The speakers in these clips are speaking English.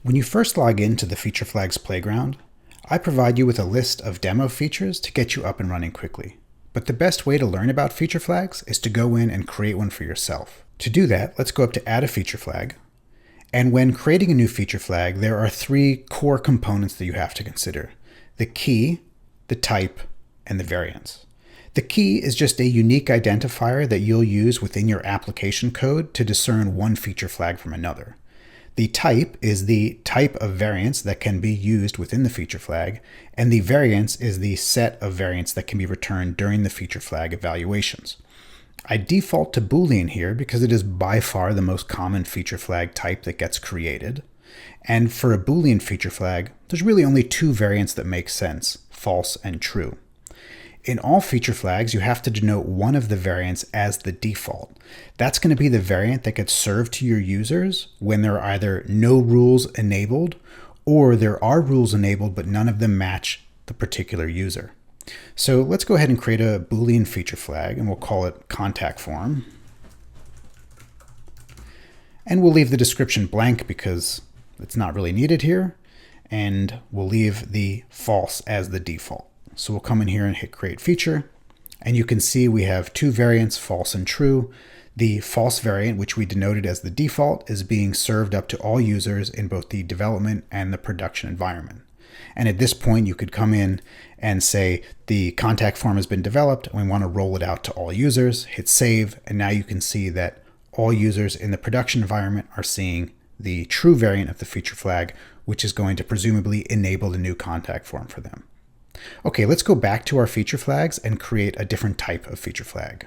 When you first log into the Feature Flags Playground, I provide you with a list of demo features to get you up and running quickly. But the best way to learn about feature flags is to go in and create one for yourself. To do that, let's go up to Add a Feature Flag. And when creating a new feature flag, there are three core components that you have to consider: the key, the type, and the variance. The key is just a unique identifier that you'll use within your application code to discern one feature flag from another. The type is the type of variance that can be used within the feature flag, and the variance is the set of variance that can be returned during the feature flag evaluations. I default to Boolean here because it is by far the most common feature flag type that gets created. And for a Boolean feature flag, there's really only two variants that make sense: false and true. In all feature flags, you have to denote one of the variants as the default. That's going to be the variant that gets served to your users when there are either no rules enabled or there are rules enabled but none of them match the particular user. So let's go ahead and create a Boolean feature flag, and we'll call it contact form. And we'll leave the description blank because it's not really needed here, and we'll leave the false as the default. So we'll come in here and hit create feature, and you can see we have two variants, false and true. The false variant, which we denoted as the default, is being served up to all users in both the development and the production environment. And at this point, you could come in and say the contact form has been developed and we want to roll it out to all users, hit save, and now you can see that all users in the production environment are seeing the true variant of the feature flag, which is going to presumably enable the new contact form for them. Okay, let's go back to our feature flags and create a different type of feature flag.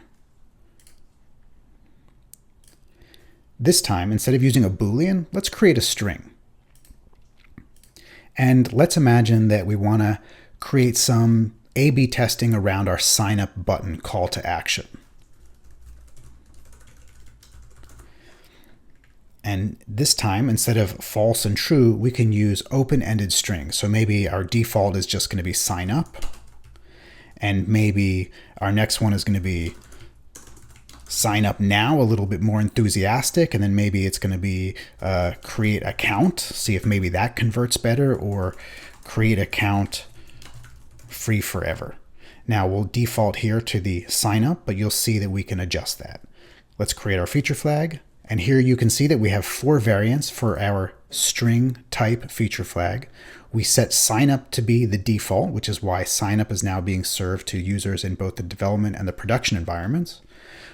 This time, instead of using a Boolean, let's create a string. And let's imagine that we want to create some A/B testing around our sign up button call to action. And this time, instead of false and true, we can use open-ended strings. So maybe our default is just going to be sign up, and maybe our next one is going to be sign up now, a little bit more enthusiastic, and then maybe it's going to be create account, see if maybe that converts better, or create account free forever. Now we'll default here to the sign up, but you'll see that we can adjust that. Let's create our feature flag. And here you can see that we have four variants for our string type feature flag. We set sign up to be the default, which is why sign up is now being served to users in both the development and the production environments.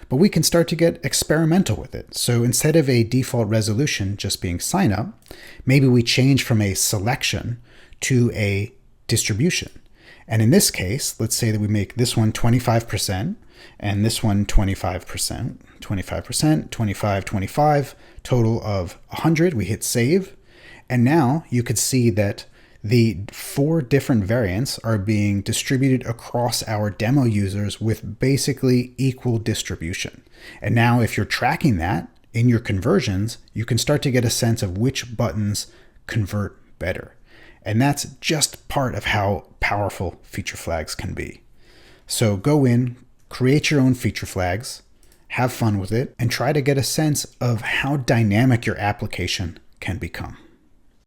But we can start to get experimental with it. So instead of a default resolution just being sign up, maybe we change from a selection to a distribution. And in this case, let's say that we make this one 25% and this one 25%, 25%, 25, 25, total of 100. We hit save. And now you could see that the four different variants are being distributed across our demo users with basically equal distribution. And now if you're tracking that in your conversions, you can start to get a sense of which buttons convert better. And that's just part of how powerful feature flags can be. So go in, create your own feature flags, have fun with it, and try to get a sense of how dynamic your application can become.